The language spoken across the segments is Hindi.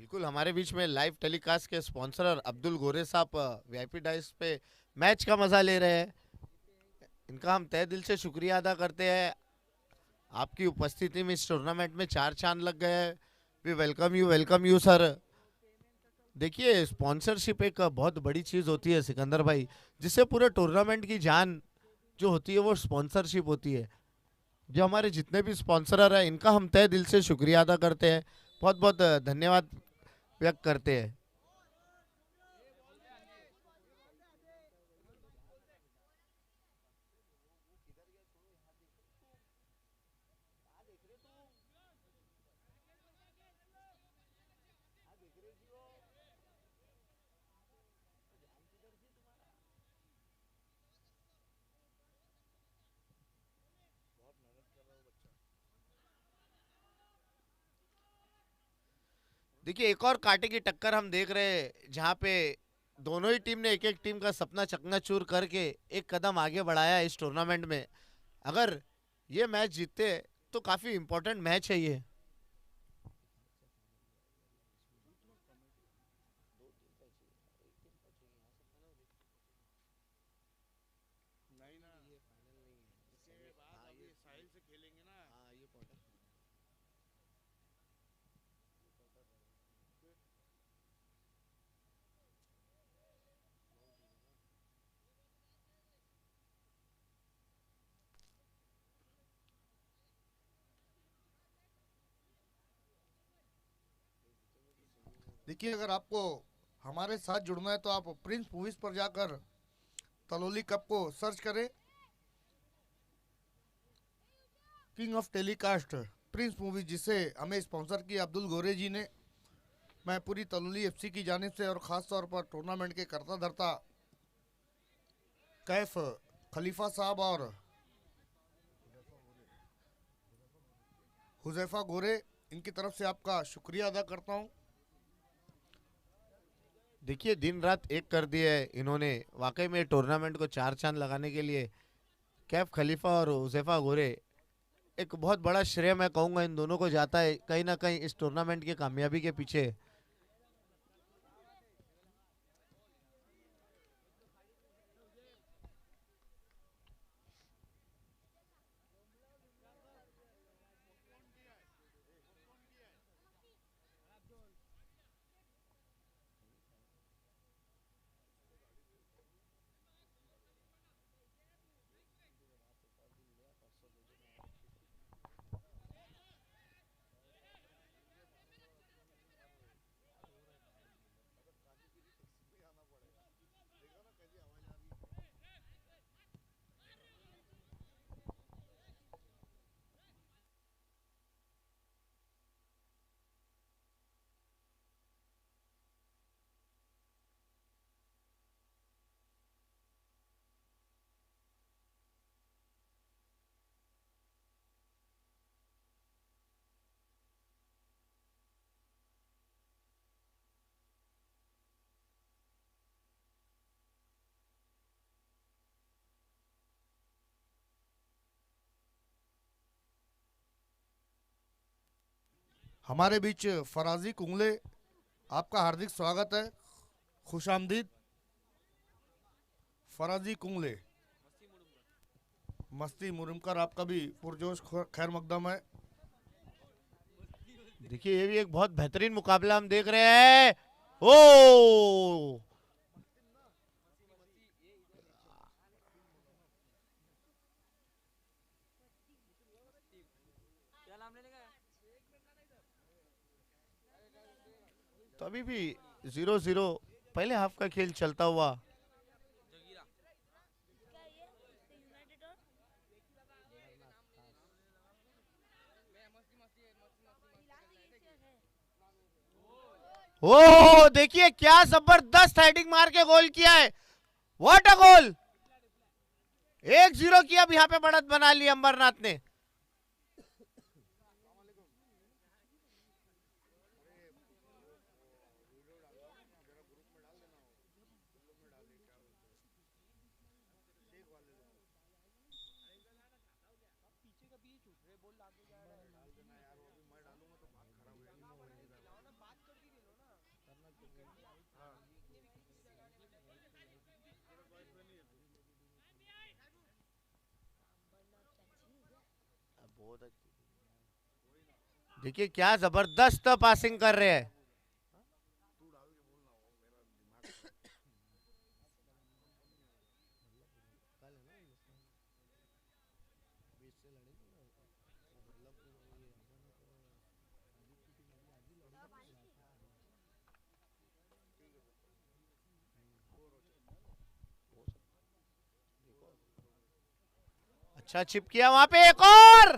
बिल्कुल, हमारे बीच में लाइव टेलीकास्ट के स्पॉन्सर अब्दुल गोरे साहब वीआईपी डाइस पे मैच का मजा ले रहे हैं। इनका हम तहे दिल से शुक्रिया अदा करते हैं। आपकी उपस्थिति में इस टूर्नामेंट में चार चांद लग गए। We welcome you sir. देखिए, स्पॉन्सरशिप एक बहुत बड़ी चीज़ होती है सिकंदर भाई, जिससे पूरे टूर्नामेंट की जान जो होती है वो स्पॉन्सरशिप होती है। जो हमारे जितने भी स्पॉन्सरर हैं इनका हम तहे दिल से शुक्रिया अदा करते हैं, बहुत बहुत धन्यवाद व्यक्त करते हैं। देखिए, एक और कांटे की टक्कर हम देख रहे हैं, जहाँ पे दोनों ही टीम ने एक एक टीम का सपना चकनाचूर करके एक कदम आगे बढ़ाया है इस टूर्नामेंट में। अगर ये मैच जीतते तो काफी इंपॉर्टेंट मैच है ये। देखिए, अगर आपको हमारे साथ जुड़ना है तो आप प्रिंस मूवीज पर जाकर तलोली कप को सर्च करें। King of telecast Prince movies, जिसे हमें स्पॉन्सर किया अब्दुल गोरे जी ने। मैं पूरी तलोली एफसी की जानिब से और ख़ास तौर पर टूर्नामेंट के करता धरता कैफ खलीफा साहब और हुजैफा गोरे, इनकी तरफ से आपका शुक्रिया अदा करता हूँ। देखिए, दिन रात एक कर दिया है इन्होंने वाकई में टूर्नामेंट को चार चांद लगाने के लिए। कैफ खलीफा और उजैफा गोरे, एक बहुत बड़ा श्रेय मैं कहूँगा इन दोनों को जाता है कहीं ना कहीं इस टूर्नामेंट की कामयाबी के पीछे। हमारे बीच फराजी कुंगले, आपका हार्दिक स्वागत है। खुश आमदीद फराजी कुंगले। मस्ती मुरमकर, आपका भी पुरजोश खैर मकदम है। देखिए, ये भी एक बहुत बेहतरीन मुकाबला हम देख रहे हैं। ओ, तो अभी भी 0-0 पहले हाफ का खेल चलता हुआ। ओ देखिए, क्या जबरदस्त हेडिंग मार के गोल किया है। व्हाट अ गोल। 1-0 की अब यहाँ पे बढ़त बना ली अंबरनाथ ने। देखिए क्या जबरदस्त पासिंग कर रहे हैं। अच्छा चिप किया वहां पे, एक और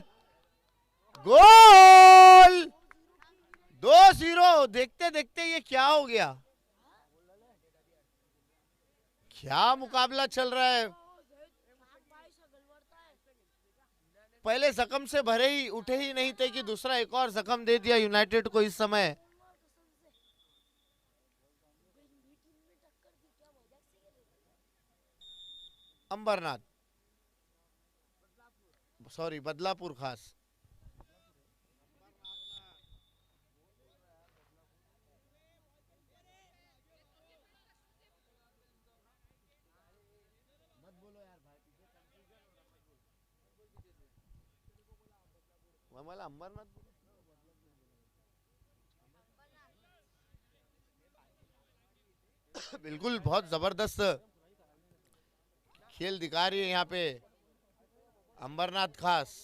गोल। 2-0। देखते देखते ये क्या हो गया, क्या मुकाबला चल रहा है। पहले जख्म से भरे ही उठे ही नहीं थे कि दूसरा एक और जख्म दे दिया यूनाइटेड को इस समय। अंबरनाथ, सॉरी बदलापुर खास। मला अंबरनाथ बिल्कुल बहुत जबरदस्त खेल दिखा रही है यहाँ पे अंबरनाथ खास।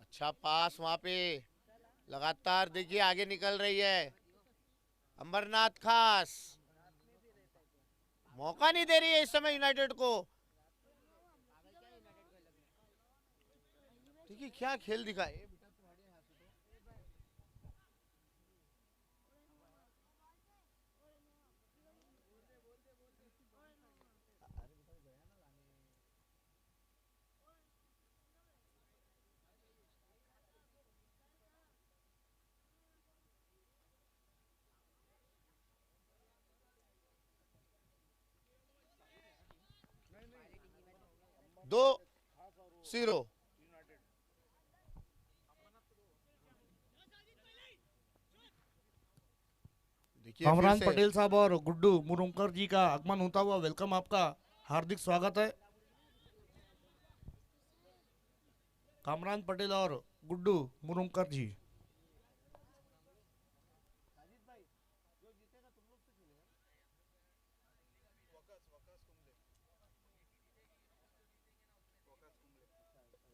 अच्छा पास वहां पे, लगातार देखिए आगे निकल रही है अंबरनाथ खास। मौका नहीं दे रही है इस समय यूनाइटेड को। देखिए क्या खेल दिखाए। दो जीरो। देखिए फिर कामरान से पटेल साहब और गुड्डू मुरुंकर जी का आगमन होता हुआ वेलकम, आपका हार्दिक स्वागत है। कामरान पटेल और गुड्डू मुरुंकर जी।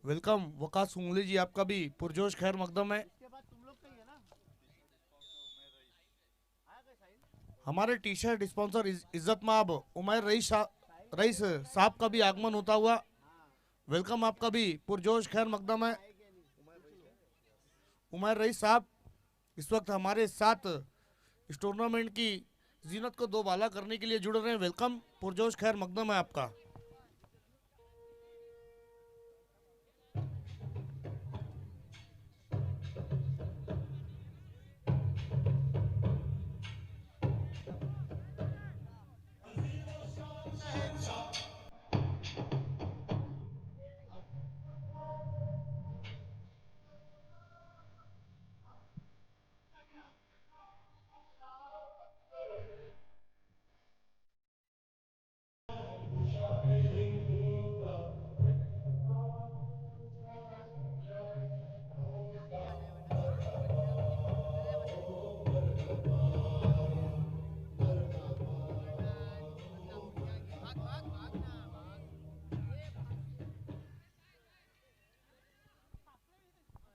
वेलकम वकास उंगली जी, आपका भी पुरजोश खैर मकदम है। हमारे टी शर्ट स्पॉन्सर इज्जत माब उमैर रईस साहब का भी आगमन होता हुआ वेलकम, आपका भी पुरजोश खैर मकदम है। उमैर रईस साहब इस वक्त हमारे साथ इस टूर्नामेंट की जीनत को दोबाला करने के लिए जुड़ रहे हैं। वेलकम, पुरजोश खैर मकदम है आपका।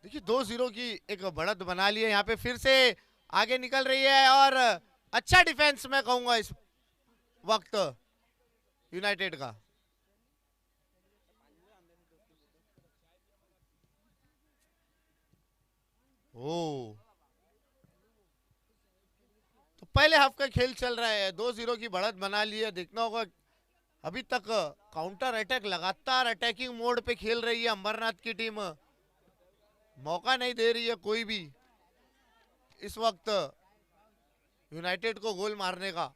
देखिए 2-0 की एक बढ़त बना ली है यहाँ पे, फिर से आगे निकल रही है और अच्छा डिफेंस मैं कहूंगा इस वक्त यूनाइटेड का। ओ तो पहले हाफ का खेल चल रहा है, 2-0 की बढ़त बना ली है। देखना होगा अभी तक काउंटर अटैक लगातार अटैकिंग मोड पे खेल रही है अंबरनाथ की टीम, मौका नहीं दे रही है कोई भी इस वक्त यूनाइटेड को गोल मारने का।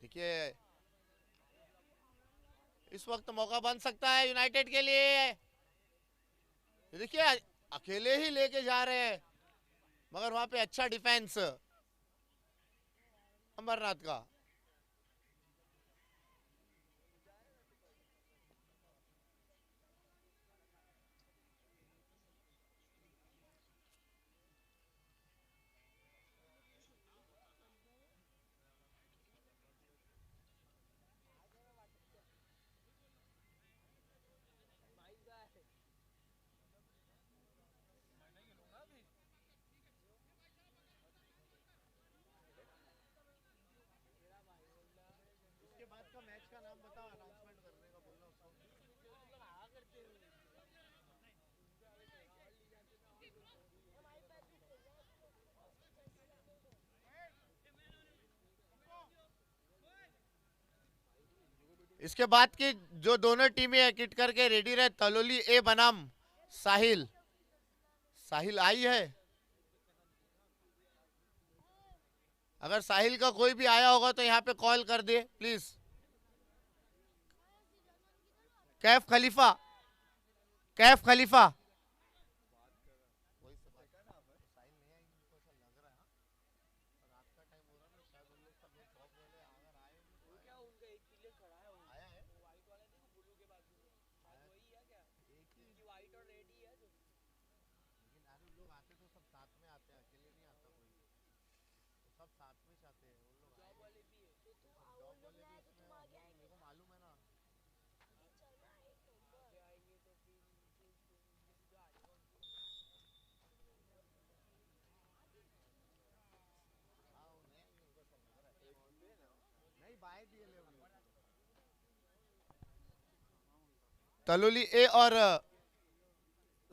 देखिए इस वक्त मौका बन सकता है यूनाइटेड के लिए। देखिए अकेले ही लेके जा रहे हैं मगर वहां पे अच्छा डिफेंस अंबरनाथ का। इसके बाद का मैच का नाम बताओ, अनाउंसमेंट करने का बोलना उसको। इसके बाद की जो दोनों टीमें किट करके रेडी रहे, तलोली ए बनाम साहिल। साहिल आई है, अगर साहिल का कोई भी आया होगा तो यहाँ पे कॉल कर दे प्लीज। कैफ खलीफा, कैफ खलीफा। तलोली ए और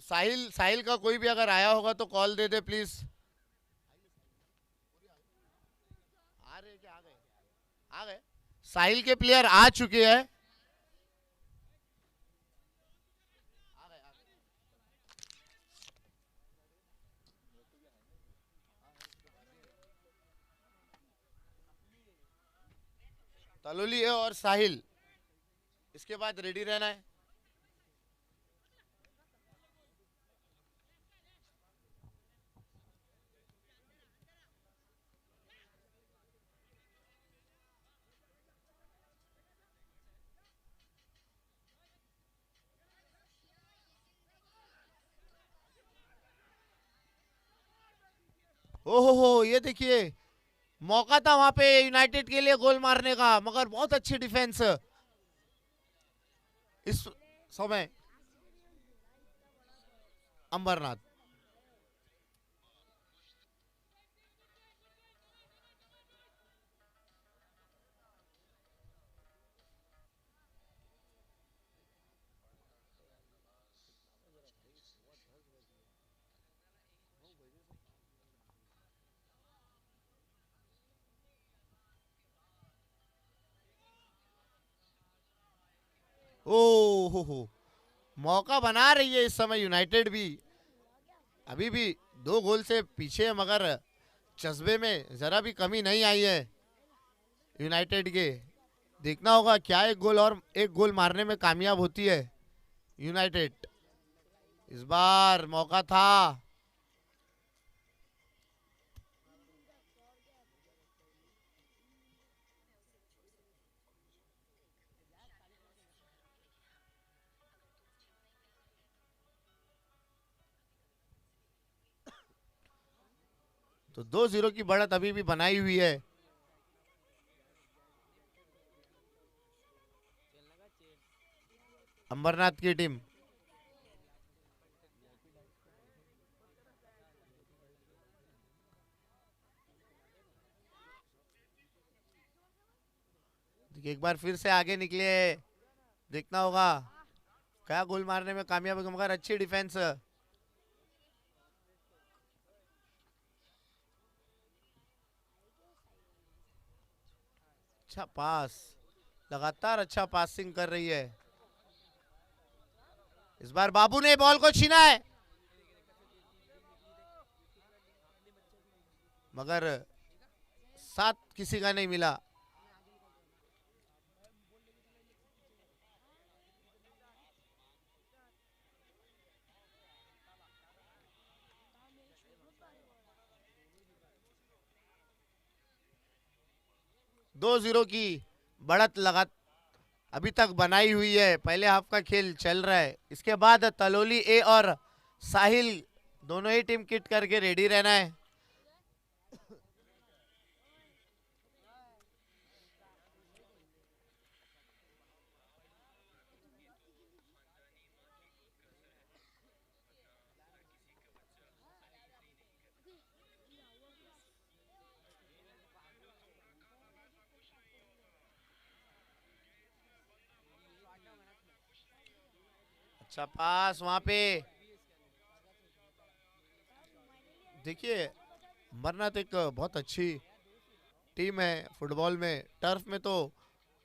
साहिल, साहिल का कोई भी अगर आया होगा तो कॉल दे दे प्लीज। आ रहे क्या? आ गए, आ गए। साहिल के प्लेयर आ चुके हैं। तलोली है और साहिल, इसके बाद रेडी रहना है। ओहो हो, ये देखिए मौका था वहां पे यूनाइटेड के लिए गोल मारने का मगर बहुत अच्छी डिफेंस इस समय अंबरनाथ। ओ हो, मौका बना रही है इस समय यूनाइटेड भी, अभी भी 2 गोल से पीछे है मगर जज्बे में जरा भी कमी नहीं आई है यूनाइटेड के। देखना होगा क्या एक गोल मारने में कामयाब होती है यूनाइटेड। इस बार मौका था। तो 2-0 की बढ़त अभी भी बनाई हुई है। अंबरनाथ की टीम। एक बार फिर से आगे निकले, देखना होगा क्या गोल मारने में कामयाब है मगर अच्छी डिफेंस। अच्छा पास, लगातार अच्छा पासिंग कर रही है। इस बार बाबू ने बॉल को छीना है, मगर साथ किसी का नहीं मिला। दो जीरो की बढ़त लगा अभी तक बनाई हुई है। पहले हाफ का खेल चल रहा है, इसके बाद तलोली ए और साहिल दोनों ही टीम किट करके रेडी रहना है। अच्छा पास वहां पे, देखिए अमरनाथ एक बहुत अच्छी टीम है फुटबॉल में। टर्फ में तो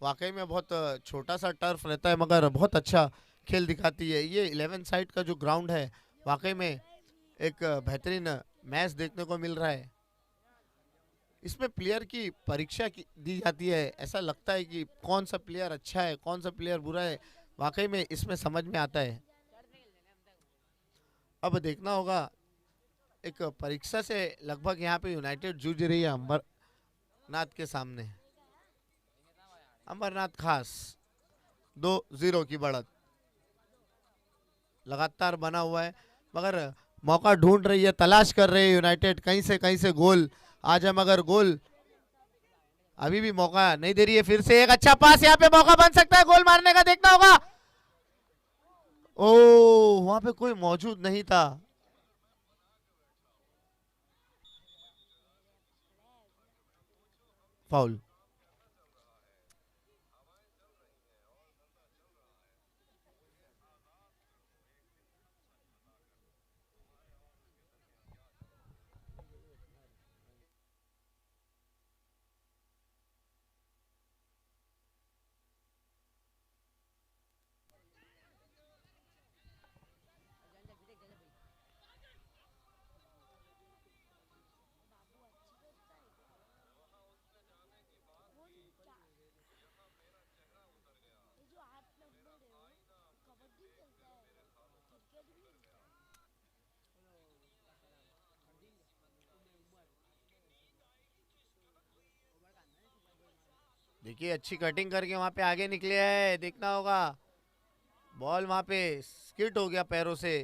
वाकई में बहुत छोटा सा टर्फ रहता है, मगर बहुत अच्छा खेल दिखाती है। ये 11 साइड का जो ग्राउंड है, वाकई में एक बेहतरीन मैच देखने को मिल रहा है। इसमें प्लेयर की परीक्षा दी जाती है। ऐसा लगता है कि कौन सा प्लेयर अच्छा है, कौन सा प्लेयर बुरा है, वाकई में इसमें समझ में आता है। अब देखना होगा, एक परीक्षा से लगभग यहाँ पे यूनाइटेड जूझ रही है अमरनाथ के सामने। अमरनाथ खास 2-0 की बढ़त लगातार बना हुआ है, मगर मौका ढूंढ रही है, तलाश कर रही है यूनाइटेड, कहीं से गोल आ जाए, मगर गोल अभी भी मौका नहीं दे रही है। फिर से एक अच्छा पास, यहाँ पे मौका बन सकता है गोल मारने का, देखना होगा। ओ वहां पे कोई मौजूद नहीं था। फाउल। देखिए अच्छी कटिंग करके वहां पे आगे निकले है, देखना होगा। बॉल वहां पे स्किट हो गया पैरों से,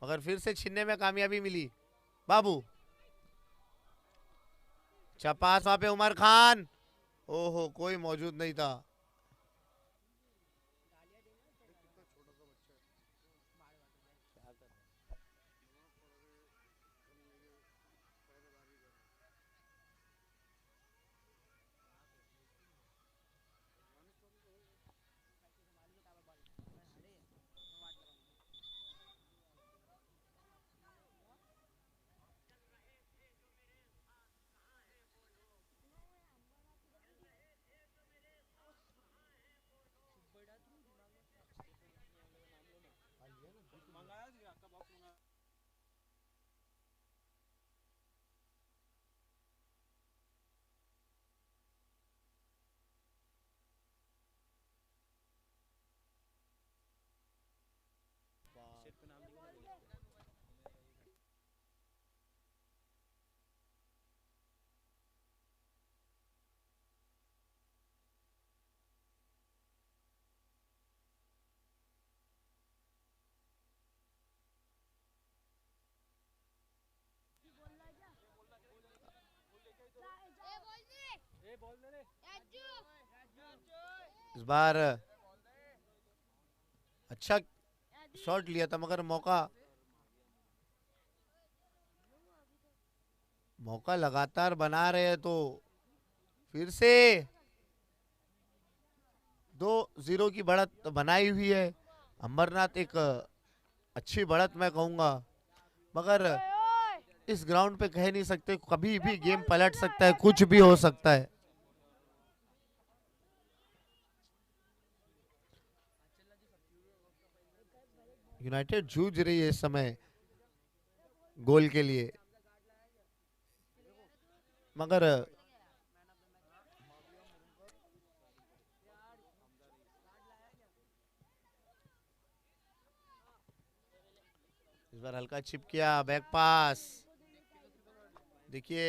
मगर फिर से छीनने में कामयाबी मिली बाबू। अच्छा पास वहां पे उमर खान, ओहो कोई मौजूद नहीं था। इस बार अच्छा शॉट लिया था, मगर मौका मौका लगातार बना रहे हैं, तो फिर से 2-0 की बढ़त बनाई हुई है। अमरनाथ एक अच्छी बढ़त मैं कहूंगा, मगर इस ग्राउंड पे कह नहीं सकते, कभी भी गेम पलट सकता है, कुछ भी हो सकता है। यूनाइटेड जूझ रही है इस समय गोल के लिए, मगर इस बार हल्का चिप किया, बैक पास। देखिए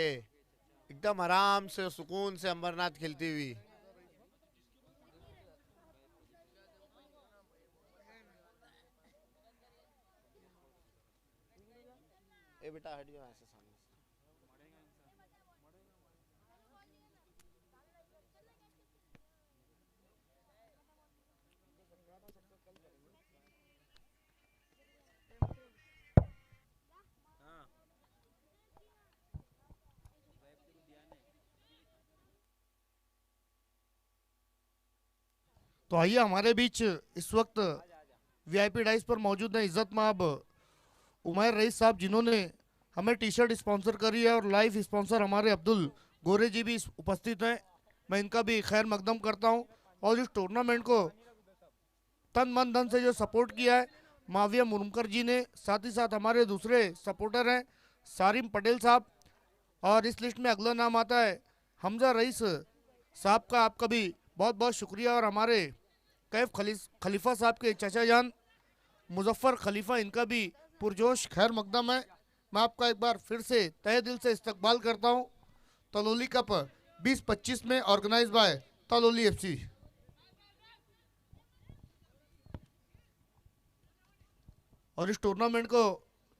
एकदम आराम से सुकून से अंबरनाथ खेलती हुई। ए बेटा हट जाओ ऐसे सामने से। तो आइए हमारे बीच इस वक्त वीआईपी डाइस पर मौजूद है इज्जत माब उमैर रईस साहब, जिन्होंने हमें टी शर्ट स्पॉन्सर करी है, और लाइव स्पॉन्सर हमारे अब्दुल गोरे जी भी उपस्थित हैं। मैं इनका भी खैर मकदम करता हूं। और इस टूर्नामेंट को तन मन धन से जो सपोर्ट किया है माविया मुरमकर जी ने, साथ ही साथ हमारे दूसरे सपोर्टर हैं सारिम पटेल साहब, और इस लिस्ट में अगला नाम आता है हमजा रईस साहब का। आपका भी बहुत बहुत शुक्रिया। और हमारे कैफ खलीफा साहब के चचा जान मुजफ्फर खलीफा, इनका भी पुरजोश खैर मकदम है। मैं आपका एक बार फिर से तहे दिल से इस्तकबाल करता हूँ तलोली कप 2025 में, ऑर्गेनाइज बाय तलोली एफसी। और इस टूर्नामेंट को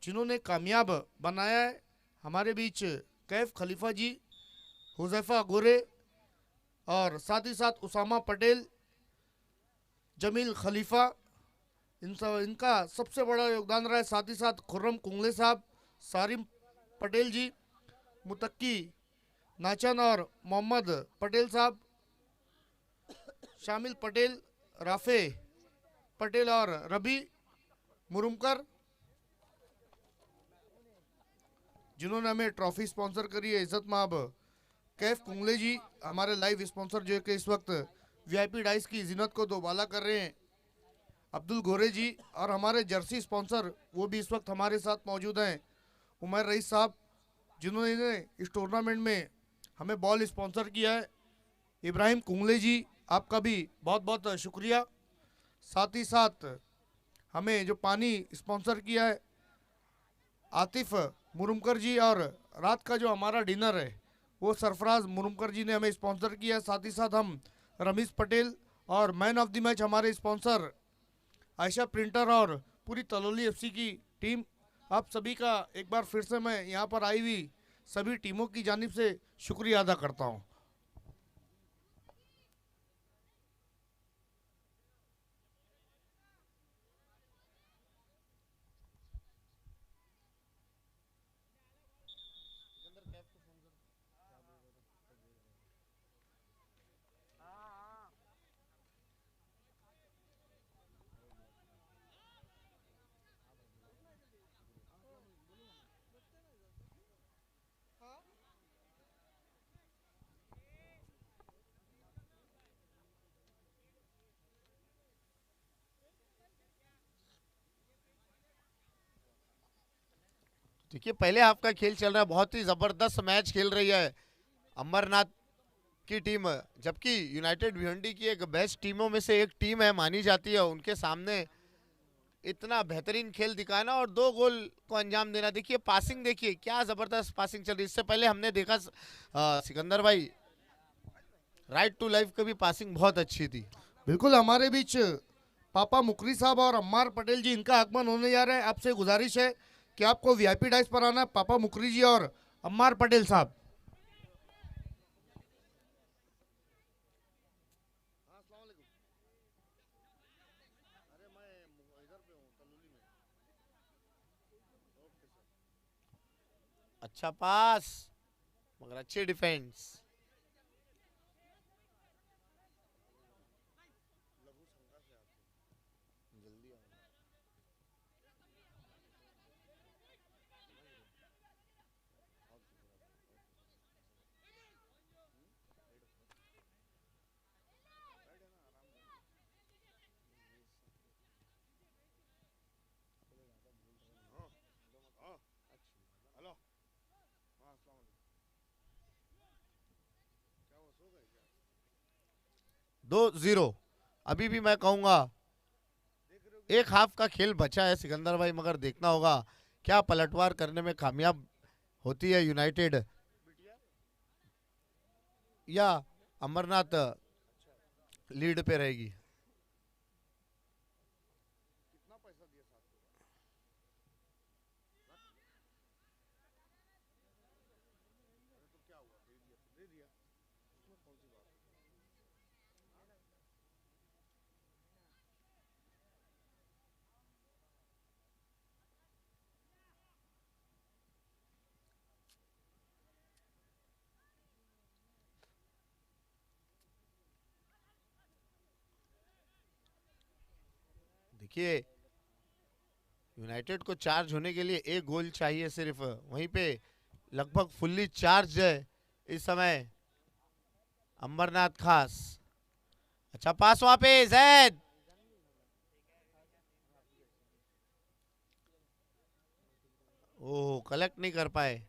जिन्होंने कामयाब बनाया है हमारे बीच कैफ खलीफा जी, हुजैफा गोरे, और साथ ही साथ उसामा पटेल, जमील खलीफा, इनका सबसे बड़ा योगदान रहा है। साथ ही साथ खुर्रम कुंगले साहब, सारिम पटेल जी, मुतक्की नाचन और मोहम्मद पटेल साहब, शामिल पटेल, राफे पटेल और रबी मुरुमकर, जिन्होंने हमें ट्रॉफी स्पॉन्सर करी है। इज्जत माब कैफ कुंगले जी, हमारे लाइव स्पॉन्सर, जो कि इस वक्त वीआईपी डाइस की जिन्नत को दोबाला कर रहे हैं, अब्दुल गोरे जी। और हमारे जर्सी स्पॉन्सर वो भी इस वक्त हमारे साथ मौजूद हैं, उमर रईस साहब, जिन्होंने इस टूर्नामेंट में हमें बॉल स्पॉन्सर किया है। इब्राहिम कुंगले जी, आपका भी बहुत बहुत शुक्रिया। साथ ही साथ हमें जो पानी स्पॉन्सर किया है आतिफ मुरुमकर जी, और रात का जो हमारा डिनर है वो सरफराज मुरुमकर जी ने हमें स्पॉन्सर किया है। साथ ही साथ हम रमीज पटेल, और मैन ऑफ द मैच हमारे स्पॉन्सर आयशा प्रिंटर और पूरी तलोली एफसी की टीम। आप सभी का एक बार फिर से मैं यहाँ पर आई हुई सभी टीमों की जानिब से शुक्रिया अदा करता हूँ। देखिए पहले हाफ का खेल चल रहा है, बहुत ही जबरदस्त मैच खेल रही है अमरनाथ की टीम, जबकि यूनाइटेड भिवंडी की एक बेस्ट टीमों में से एक टीम है मानी जाती है। उनके सामने इतना बेहतरीन खेल दिखाना और 2 गोल को अंजाम देना। देखिए पासिंग, देखिए क्या जबरदस्त पासिंग चल रही है। इससे पहले हमने देखा सिकंदर भाई राइट टू लाइफ की भी पासिंग बहुत अच्छी थी। बिल्कुल, हमारे बीच पापा मुकरी साहब और अम्मार पटेल जी, इनका आगमन होने जा रहा है। आपसे गुजारिश है कि आपको वीआईपी डाइस पर आना है, पापा मुकरी जी और अम्मार पटेल साहब। अच्छा पास मगर अच्छी डिफेंस। 2-0। अभी भी मैं कहूंगा एक हाफ का खेल बचा है सिकंदर भाई, मगर देखना होगा क्या पलटवार करने में कामयाब होती है यूनाइटेड या अमरनाथ लीड पे रहेगी। देखिए यूनाइटेड को चार्ज होने के लिए एक गोल चाहिए सिर्फ, वहीं पे लगभग फुल्ली चार्ज है इस समय अंबरनाथ खास। अच्छा पास वहां पे जैद, ओह कलेक्ट नहीं कर पाए।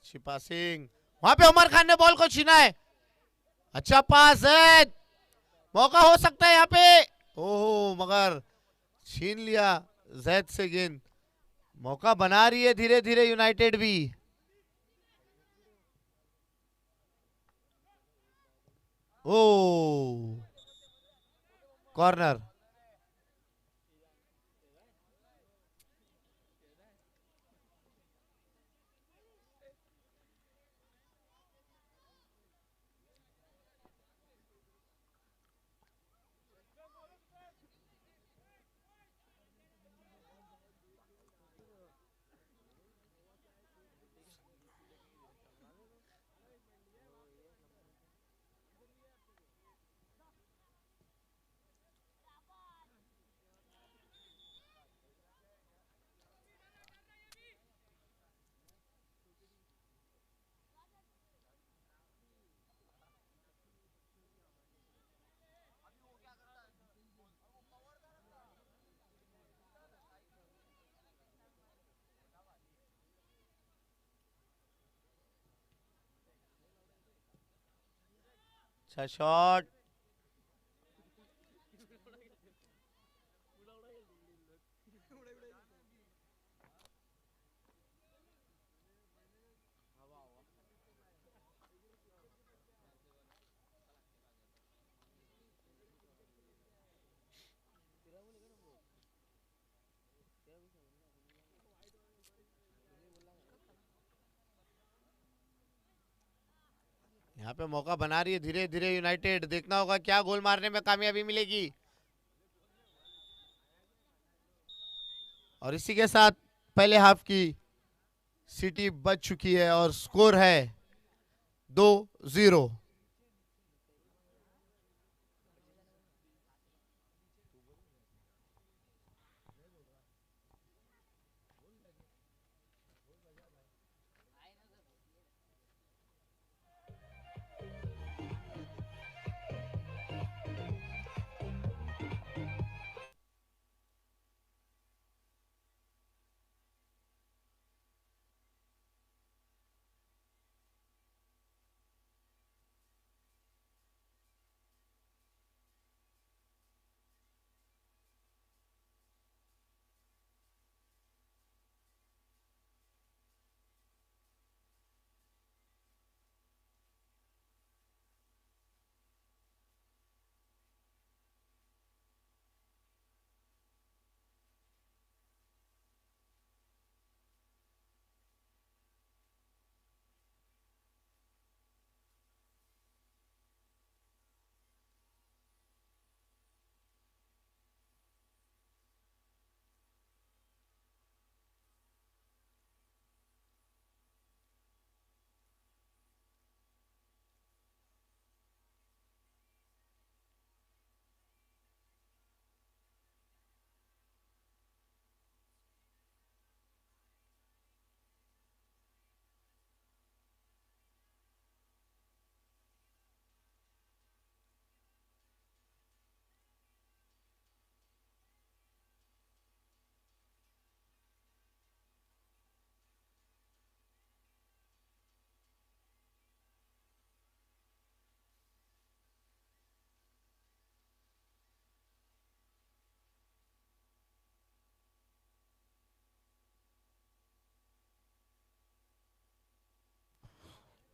शिपा सिंह, वहां पे उमर खान ने बॉल को छीना है। अच्छा पास जैद, मौका हो सकता है यहाँ पे, ओहो मगर छीन लिया जैद से गेंद। मौका बना रही है धीरे धीरे यूनाइटेड भी। ओ कॉर्नर। अच्छा शॉट, यहाँ पे मौका बना रही है धीरे धीरे यूनाइटेड। देखना होगा क्या गोल मारने में कामयाबी मिलेगी। और इसी के साथ पहले हाफ की सीटी बच चुकी है और स्कोर है 2-0।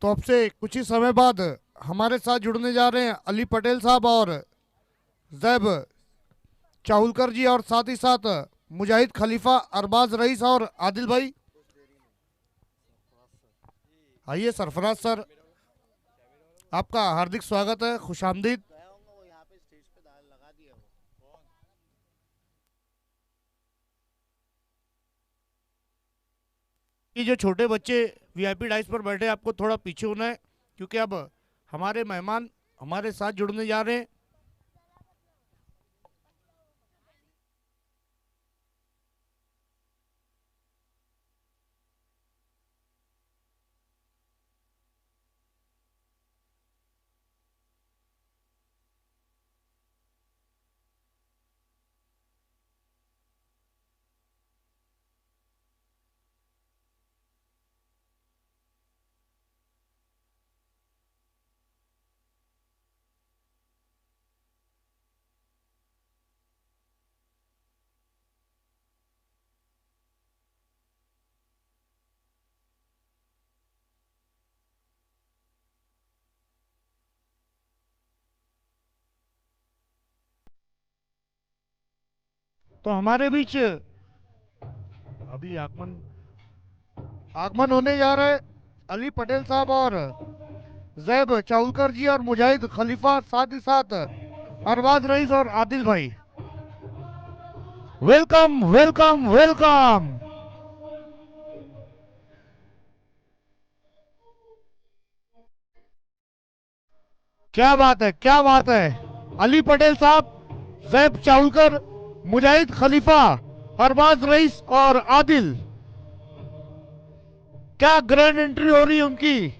तो अब से कुछ ही समय बाद हमारे साथ जुड़ने जा रहे हैं अली पटेल साहब और जैब चाहुलकर जी, और साथ ही साथ मुजाहिद खलीफा, अरबाज रईस और आदिल भाई। आइए सरफराज सर, आपका हार्दिक स्वागत है, खुशामदीद। ये जो छोटे बच्चे वीआईपी डाइस पर बैठे, आपको थोड़ा पीछे होना है, क्योंकि अब हमारे मेहमान हमारे साथ जुड़ने जा रहे हैं। तो हमारे बीच अभी आगमन आगमन होने जा रहा है अली पटेल साहब और जैब चाहुलकर जी और मुजाहिद खलीफा, साथ ही साथ अरबाज रईस और आदिल भाई। Welcome welcome welcome. क्या बात है, क्या बात है। अली पटेल साहब, जैब चाहुलकर, मुजाहिद खलीफा, अरबाज रईस और आदिल, क्या ग्रैंड एंट्री हो रही है उनकी।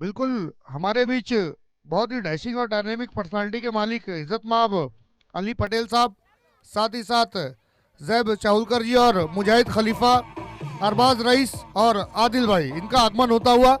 बिल्कुल, हमारे बीच बहुत ही डैशिंग और डायनेमिक पर्सनालिटी के मालिक इज्जत माब अली पटेल साहब, साथ ही साथ जैब चाहुलकर जी और मुजाहिद खलीफा, अरबाज रईस और आदिल भाई, इनका आगमन होता हुआ।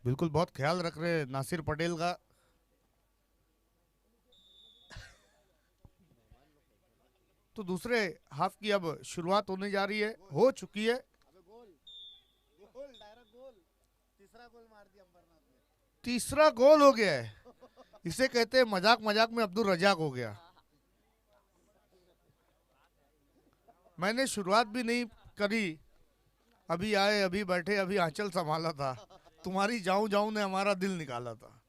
बिल्कुल, बहुत ख्याल रख रहे हैं नासिर पटेल का। तो दूसरे हाफ की अब शुरुआत होने जा रही है, हो चुकी है। तीसरा गोल हो गया है। इसे कहते हैं मजाक मजाक में अब्दुल रजाक हो गया। मैंने शुरुआत भी नहीं करी, अभी आए, अभी बैठे, अभी आंचल संभाला था। तुम्हारी जाऊं जाऊं ने हमारा दिल निकाला था।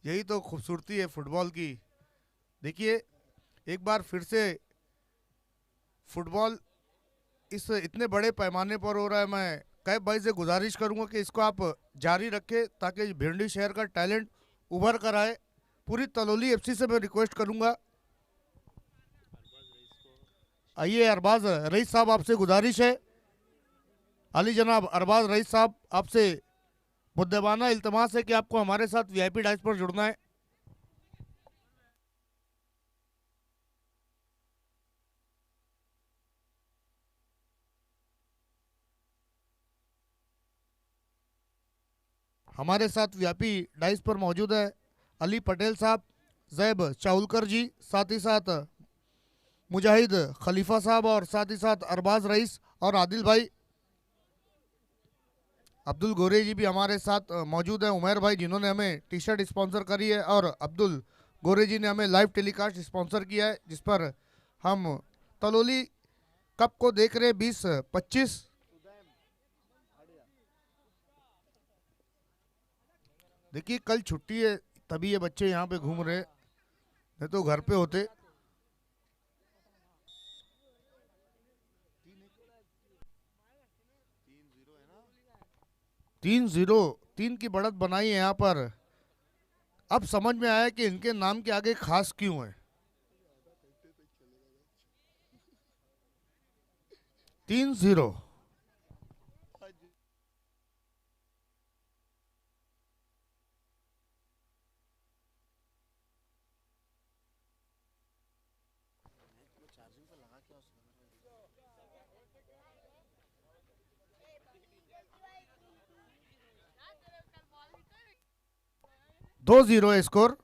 यही तो खूबसूरती है फुटबॉल की। देखिए, एक बार फिर से फुटबॉल इस इतने बड़े पैमाने पर हो रहा है। मैं कैब भाई से गुजारिश करूंगा कि इसको आप जारी रखें, ताकि भिंडी शहर का टैलेंट उभर कर आए। पूरी तलोली एफसी से मैं रिक्वेस्ट करूंगा। आइए अरबाज रईस साहब, आपसे गुजारिश है। अली जनाब अरबाज रईस साहब, आपसे मुद्दबाना इल्तमास है कि आपको हमारे साथ वीआईपी डाइस पर जुड़ना है। हमारे साथ वीआईपी डाइस पर मौजूद है अली पटेल साहब, जैब चाउलकर जी, साथ ही साथ मुजाहिद खलीफा साहब और साथ ही साथ अरबाज रईस और आदिल भाई। अब्दुल गोरे जी भी हमारे साथ मौजूद है, उमर भाई जिन्होंने हमें टी शर्ट स्पॉन्सर करी है, और अब्दुल गोरे जी ने हमें लाइव टेलीकास्ट स्पॉन्सर किया है, जिस पर हम तलोली कप को देख रहे हैं 20-25। देखिए कल छुट्टी है तभी ये बच्चे यहाँ पे घूम रहे हैं, नहीं तो घर पे होते। 3-0 3 की बढ़त बनाई है यहाँ पर। अब समझ में आया कि इनके नाम के आगे खास क्यों है। 3-0। दो जीरो है स्कोर।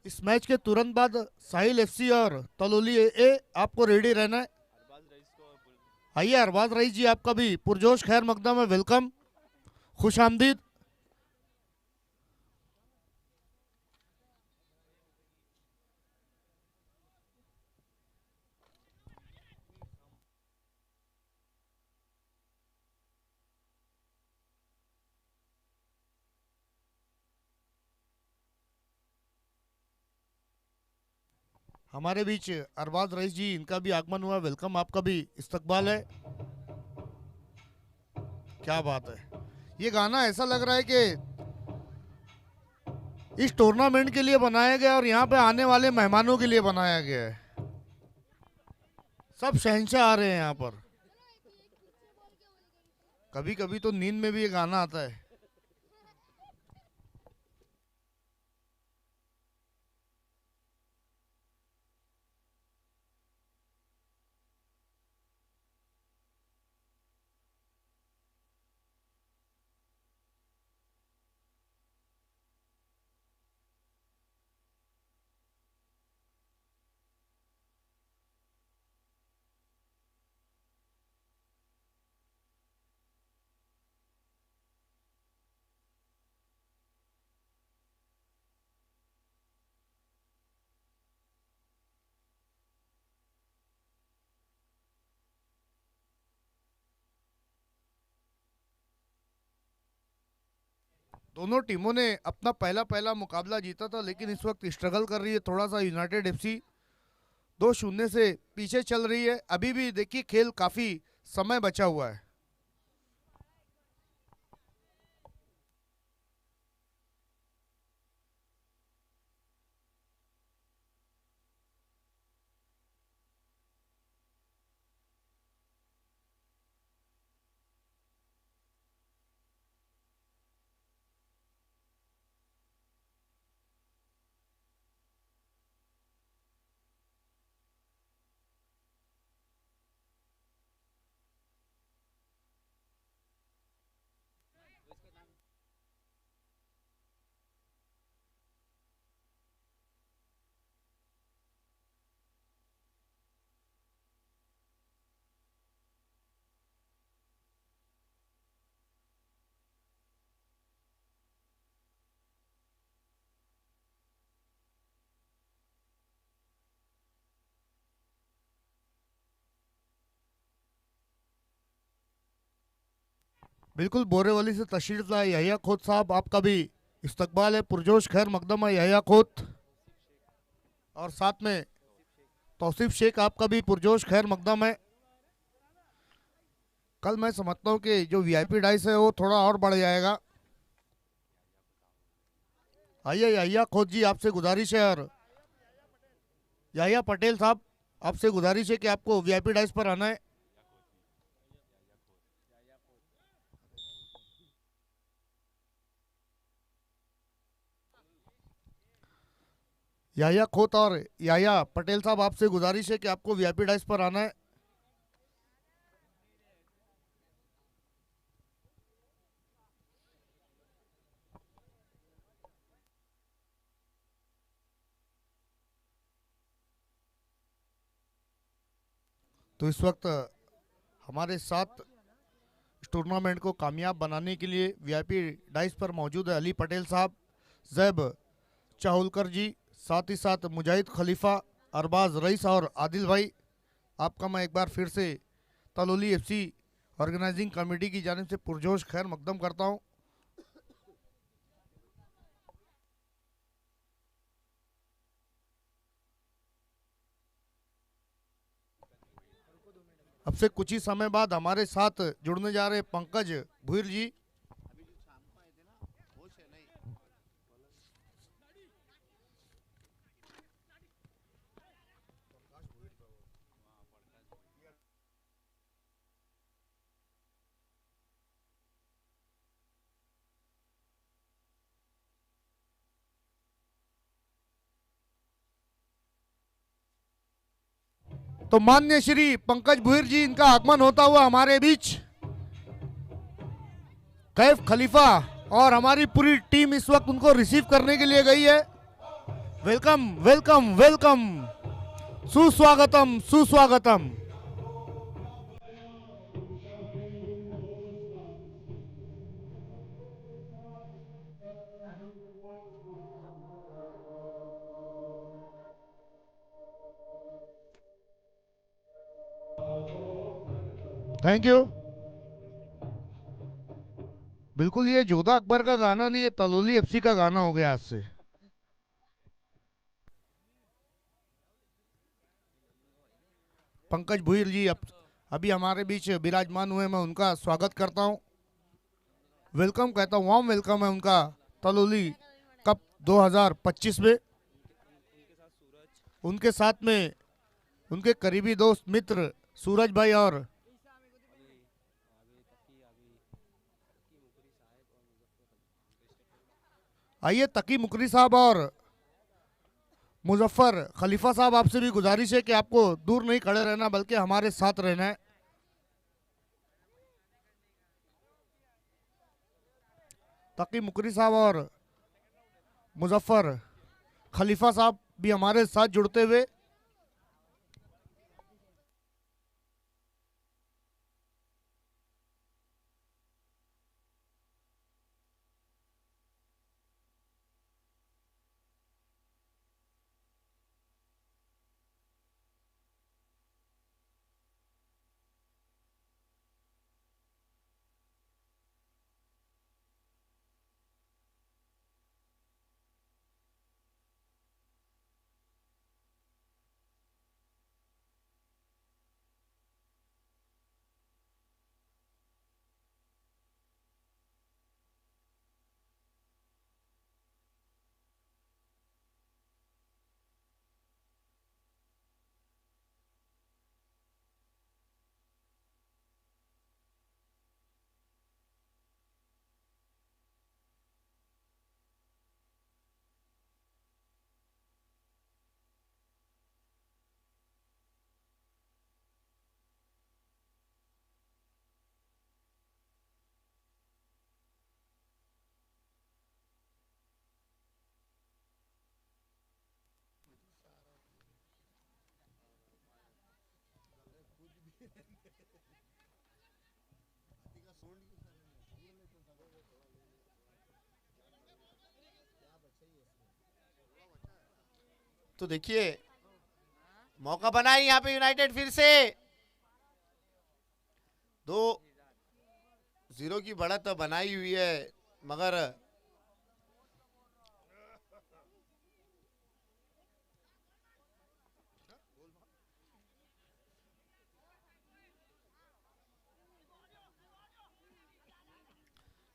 इस मैच के तुरंत बाद साहिल एफसी और तलोली ए आपको रेडी रहना है। आइए अरबाज रईस जी, आपका भी पुरजोश खैर मकदम है, वेलकम, खुश आमदीद। हमारे बीच अरबाज रईस जी, इनका भी आगमन हुआ, वेलकम, आपका भी इस्तकबाल है। क्या बात है, ये गाना ऐसा लग रहा है कि इस टूर्नामेंट के लिए बनाया गया और यहाँ पे आने वाले मेहमानों के लिए बनाया गया है। सब शहंशाह आ रहे हैं यहाँ पर। कभी कभी तो नींद में भी ये गाना आता है। दोनों टीमों ने अपना पहला पहला मुकाबला जीता था, लेकिन इस वक्त स्ट्रगल कर रही है थोड़ा सा यूनाइटेड एफसी। 2-0 से पीछे चल रही है। अभी भी देखिए खेल काफी समय बचा हुआ है। बिल्कुल बोरेवली से तशरीफ लाए यहिया खोत साहब, आपका भी इस्तकबाल है, पुरजोश खैर मकदम है यहिया खोत। और साथ में तौसीफ शेख, आपका भी पुरजोश खैर मकदम है। कल मैं समझता हूँ कि जो वीआईपी डाइस है वो थोड़ा और बढ़ जाएगा। आइए यहिया खोत जी, आपसे गुजारिश है, और यहिया पटेल साहब आपसे गुजारिश है कि आपको वीआईपी डाइस पर आना है। याया खोत और याया पटेल साहब आपसे गुजारिश है कि आपको वीआईपी डाइस पर आना है। तो इस वक्त हमारे साथ इस टूर्नामेंट को कामयाब बनाने के लिए वीआईपी डाइस पर मौजूद है अली पटेल साहब, जैब चाहुलकर जी, साथ ही साथ मुजाहिद खलीफा, अरबाज रईस और आदिल भाई। आपका मैं एक बार फिर से तलोली एफसी ऑर्गेनाइजिंग कमेटी की जानिब से पुरजोश खैर मकदम करता हूं। अब से कुछ ही समय बाद हमारे साथ जुड़ने जा रहे पंकज भुईर जी। तो मान्य श्री पंकज भुईर जी, इनका आगमन होता हुआ हमारे बीच कैफ खलीफा और हमारी पूरी टीम इस वक्त उनको रिसीव करने के लिए गई है। वेलकम वेलकम वेलकम, सुस्वागतम सुस्वागतम। Thank you. बिल्कुल ये जोधा अकबर का गाना नहीं, ये तलोली एफसी का गाना हो गया आज से। पंकज भुईर जी अब अभी हमारे बीच विराजमान हुए, मैं उनका स्वागत करता हूं, वेलकम कहता हूं, वार्म वेलकम है उनका तलोली कप 2025 में। उनके साथ में उनके करीबी दोस्त मित्र सूरज भाई और आइए तकी मुकरी साहब और मुजफ्फर खलीफा साहब, आपसे भी गुजारिश है कि आपको दूर नहीं खड़े रहना बल्कि हमारे साथ रहना है। तकी मुकरी साहब और मुजफ्फर खलीफा साहब भी हमारे साथ जुड़ते हुए। तो देखिए मौका बना है यहाँ पे यूनाइटेड फिर से 2 0 की बढ़त बनाई हुई है, मगर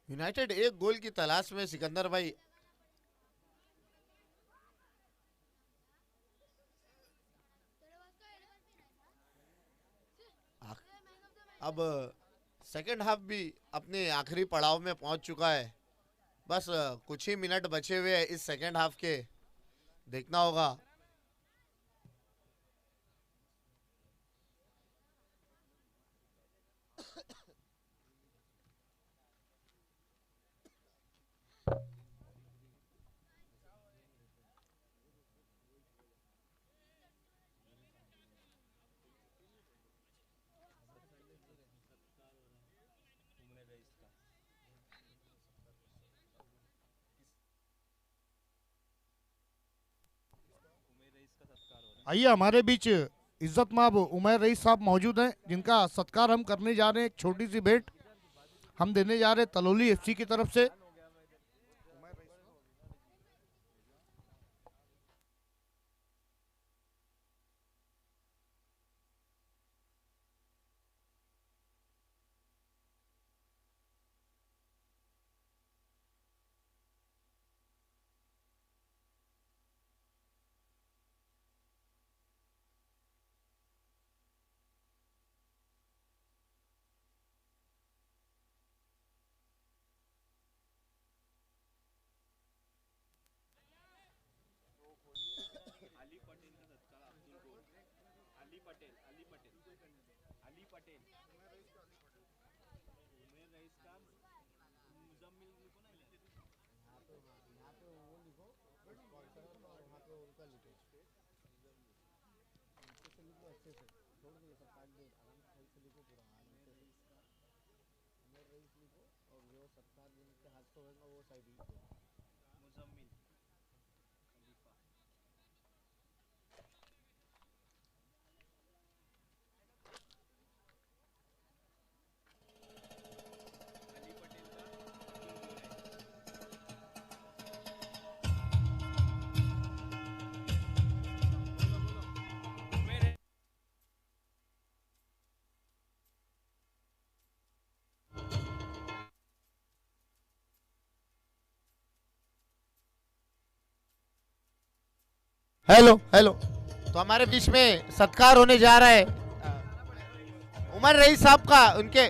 यूनाइटेड एक गोल की तलाश में। सिकंदर भाई अब सेकंड हाफ भी अपने आखिरी पड़ाव में पहुंच चुका है। बस कुछ ही मिनट बचे हुए हैं इस सेकंड हाफ के, देखना होगा। आइए हमारे बीच इज्जत माब उमर रईस साहब मौजूद हैं, जिनका सत्कार हम करने जा रहे हैं। एक छोटी सी भेंट हम देने जा रहे हैं तलौली एफसी की तरफ से। हेलो हेलो, तो हमारे बीच में सत्कार होने जा रहा है उमर रईस साहब का। उनके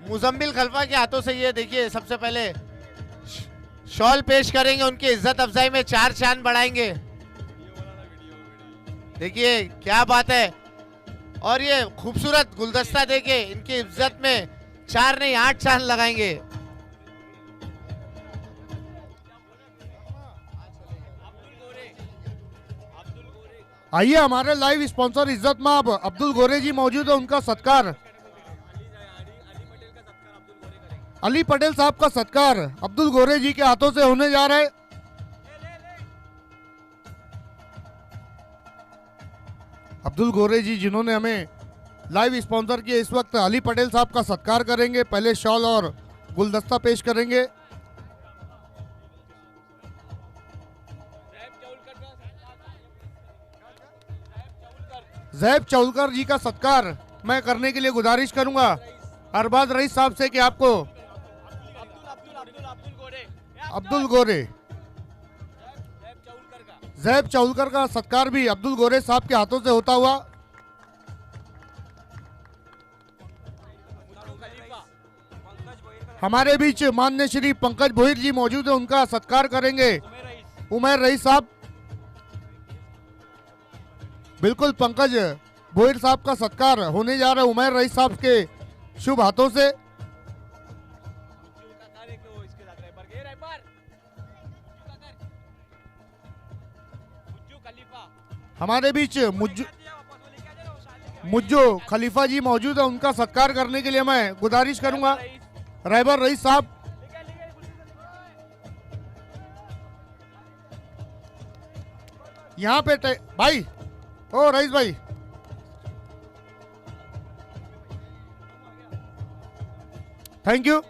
मुजम्मिल खलीफा के हाथों से ये देखिए, सबसे पहले शॉल पेश करेंगे, उनकी इज्जत अफजाई में 4 चांद बढ़ाएंगे। देखिए क्या बात है, और ये खूबसूरत गुलदस्ता देके इनकी इज्जत में 4 नहीं 8 चांद लगाएंगे। आइए हमारे लाइव स्पॉन्सर इज्जत माब अब्दुल गोरे जी मौजूद है, उनका सत्कार। अली पटेल साहब का सत्कार अब्दुल गोरे जी के हाथों से होने जा रहा है। अब्दुल गोरे जी जिन्होंने हमें लाइव स्पॉन्सर किया, इस वक्त अली पटेल साहब का सत्कार करेंगे। पहले शॉल और गुलदस्ता पेश करेंगे। जैब चौलकर जी का सत्कार मैं करने के लिए गुजारिश करूंगा अरबाज रईस साहब से कि आपको अब्दुल गोरे जैब चौलकर का सत्कार भी अब्दुल गोरे साहब के हाथों से होता हुआ। हमारे बीच माननीय श्री पंकज भोईर जी मौजूद है, उनका सत्कार करेंगे उमर रईस साहब। बिल्कुल पंकज भोईर साहब का सत्कार होने जा रहा है उमर रईस साहब के शुभ हाथों से। हमारे बीच मुज्जो खलीफा जी मौजूद है, उनका सत्कार करने के लिए मैं गुजारिश करूंगा रहबर रईस साहब। यहाँ पे भाई ओ रईस भाई, थैंक यू।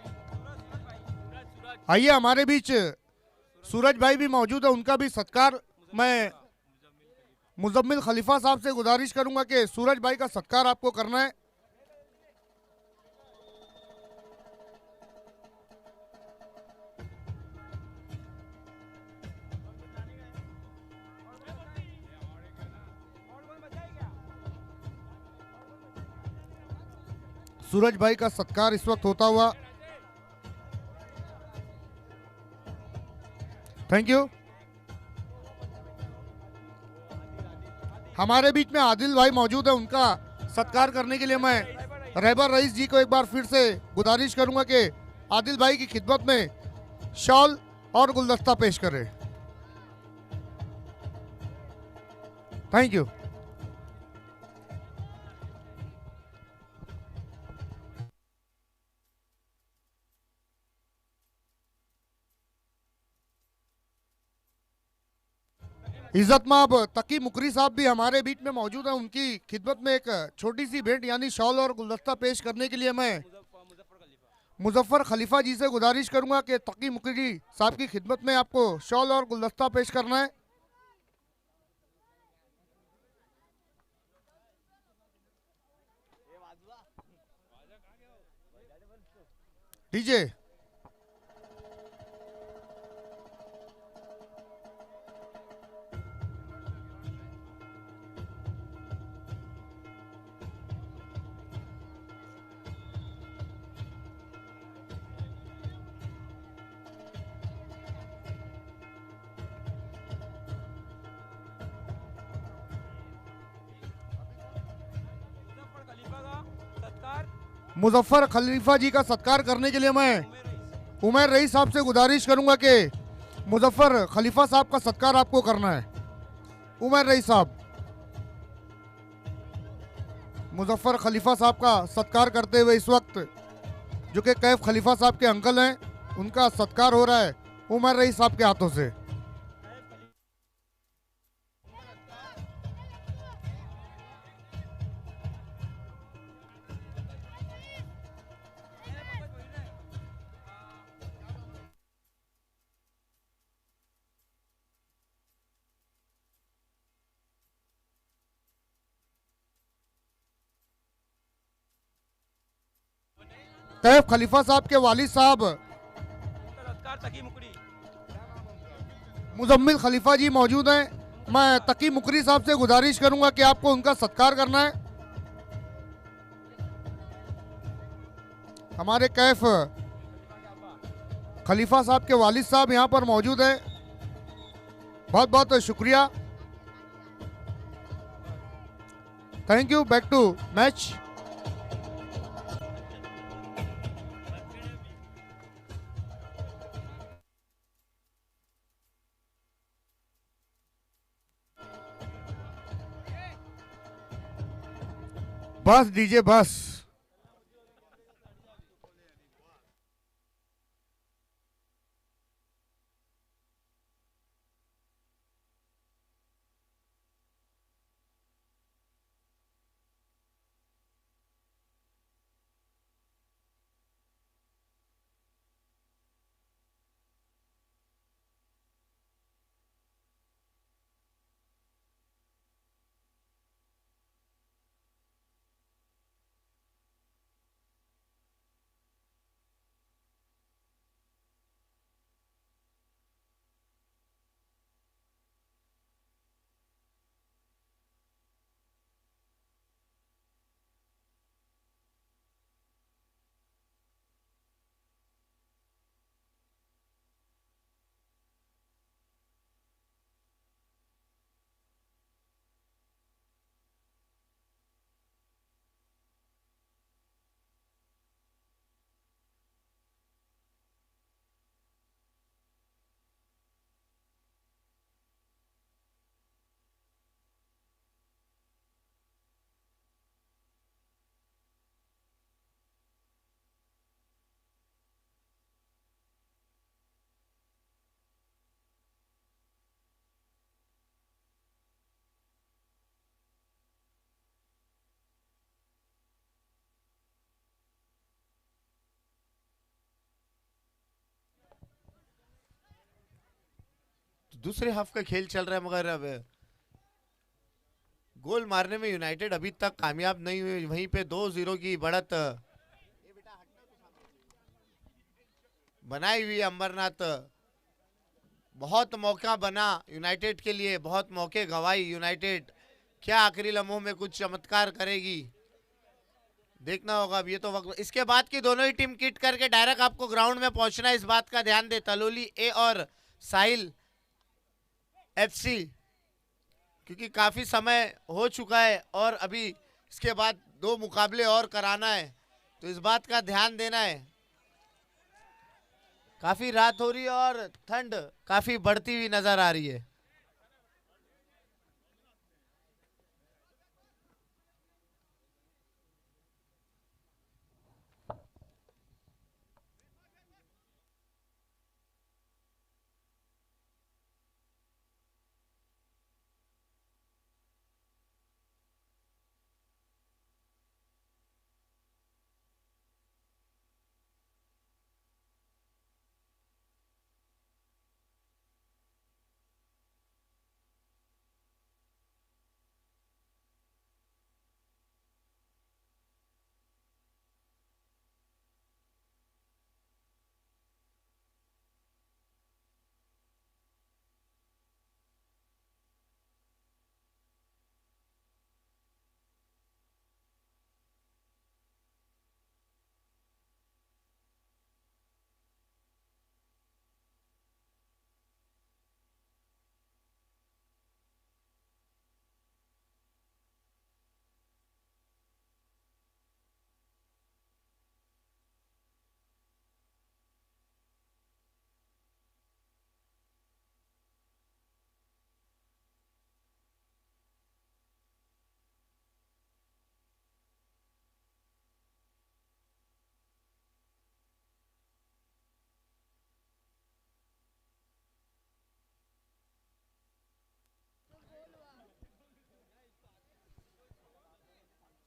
आइए हमारे बीच सूरज भाई भी मौजूद है, उनका भी सत्कार मैं मुजम्मिल खलीफा साहब से गुजारिश करूंगा कि सूरज भाई का सत्कार आपको करना है। सूरज भाई का सत्कार इस वक्त होता हुआ, थैंक यू। हमारे बीच में आदिल भाई मौजूद है, उनका सत्कार करने के लिए मैं रहबर रईस जी को एक बार फिर से गुजारिश करूंगा कि आदिल भाई की खिदमत में शॉल और गुलदस्ता पेश करें। Thank you. इज्जत माब तकी मुकरी साहब भी हमारे बीच में मौजूद है, उनकी खिदमत में एक छोटी सी भेंट यानी शॉल और गुलदस्ता पेश करने के लिए मैं मुजफ्फर खलीफा जी से गुजारिश करूंगा कि तकी मुकरी साहब की खिदमत में आपको शॉल और गुलदस्ता पेश करना है। डीजे मुजफ्फर खलीफा जी का सत्कार करने के लिए मैं उमर रईस साहब से गुजारिश करूंगा कि मुजफ्फर खलीफा साहब का सत्कार आपको करना है। उमर रईस साहब मुजफ्फर खलीफा साहब का सत्कार करते हुए इस वक्त जो कि कैफ खलीफा साहब के अंकल हैं, उनका सत्कार हो रहा है उमर रईस साहब के हाथों से। कैफ खलीफा साहब के वालिद साहब मुजम्मिल खलीफा जी मौजूद हैं, मैं तकी मुकरी साहब से गुजारिश करूंगा कि आपको उनका सत्कार करना है। हमारे कैफ खलीफा साहब के वालिद साहब यहां पर मौजूद हैं, बहुत बहुत शुक्रिया, thank you. Back to match. बस डीजे बस। दूसरे हाफ का खेल चल रहा है, मगर अब गोल मारने में यूनाइटेड अभी तक कामयाब नहीं हुई। वहीं पे 2-0 की बढ़त बनाई हुई अंबरनाथ। बहुत मौका बना यूनाइटेड के लिए, बहुत मौके गवाई यूनाइटेड। क्या आखिरी लम्हों में कुछ चमत्कार करेगी, देखना होगा। अब ये तो वक्त, इसके बाद की दोनों ही टीम किट करके डायरेक्ट आपको ग्राउंड में पहुंचना है, इस बात का ध्यान दे तलोली ए और साहिल एफसी, क्योंकि काफी समय हो चुका है और अभी इसके बाद 2 मुकाबले और कराना है, तो इस बात का ध्यान देना है। काफी रात हो रही है और ठंड काफी बढ़ती हुई नजर आ रही है।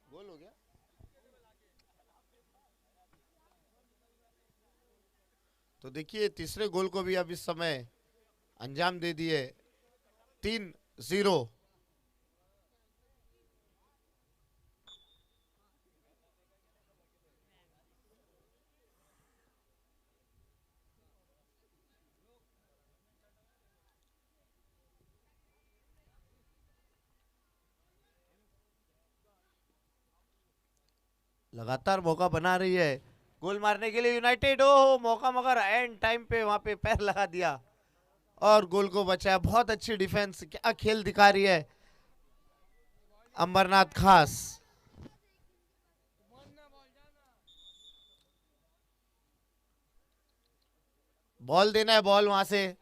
गोल हो गया। तो देखिए तीसरे गोल को भी अब इस समय अंजाम दे दिए, 3-0। लगातार मौका बना रही है गोल मारने के लिए यूनाइटेड। ओ मौका, मगर एंड टाइम पे वहां पे पैर लगा दिया और गोल को बचाया। बहुत अच्छी डिफेंस, क्या खेल दिखा रही है अंबरनाथ खास। बॉल देना है, बॉल वहां से।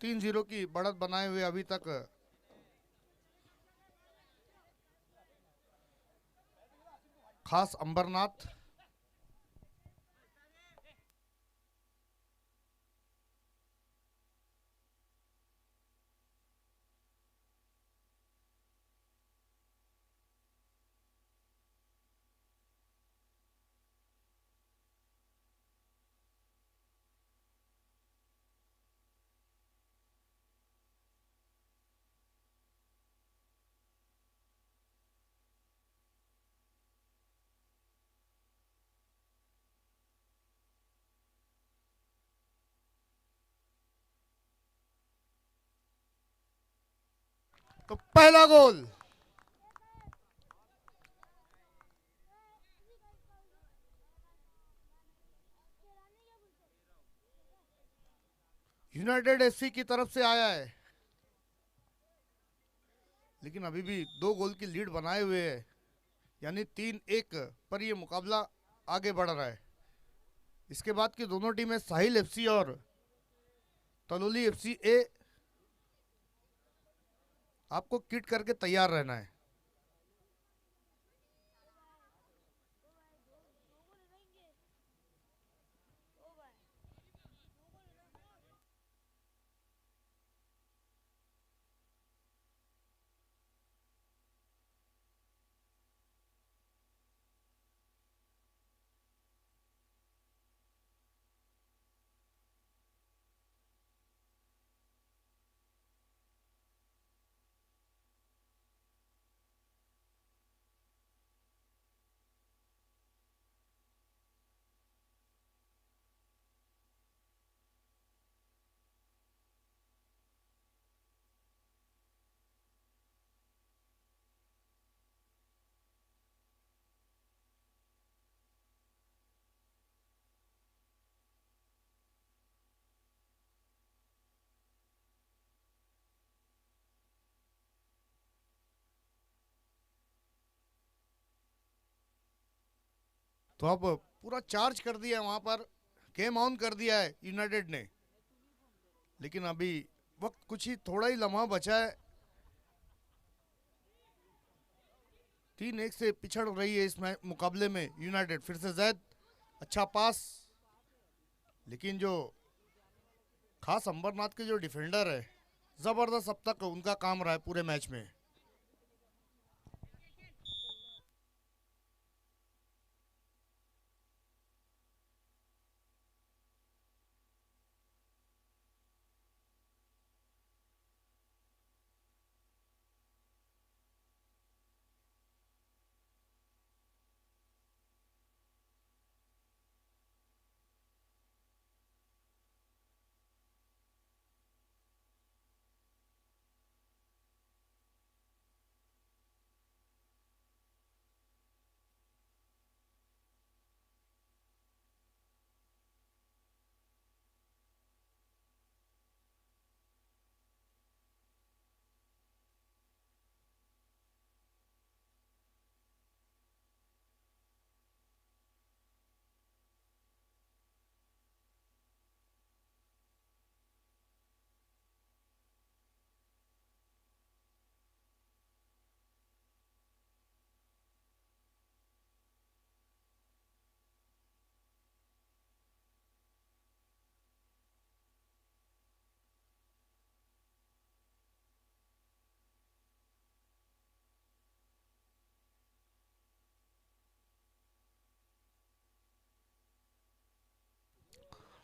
तीन जीरो की बढ़त बनाए हुए अभी तक खास अंबरनाथ। तो पहला गोल यूनाइटेड एफसी की तरफ से आया है, लेकिन अभी भी 2 गोल की लीड बनाए हुए है, यानी 3-1 पर यह मुकाबला आगे बढ़ रहा है। इसके बाद की दोनों टीमें साहिल एफसी और तलोली एफसी ए, आपको किट करके तैयार रहना है। तो अब पूरा चार्ज कर दिया है, वहां पर गेम ऑन कर दिया है यूनाइटेड ने, लेकिन अभी वक्त कुछ ही थोड़ा ही लम्हा बचा है। 3-1 से पिछड़ रही है इस मुकाबले में यूनाइटेड। फिर से जैद, अच्छा पास, लेकिन जो खास अंबरनाथ के जो डिफेंडर है, जबरदस्त अब तक उनका काम रहा है पूरे मैच में।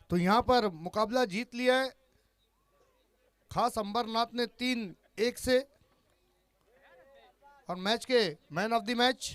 तो यहां पर मुकाबला जीत लिया है खास अंबरनाथ ने 3-1 से, और मैच के मैन ऑफ द मैच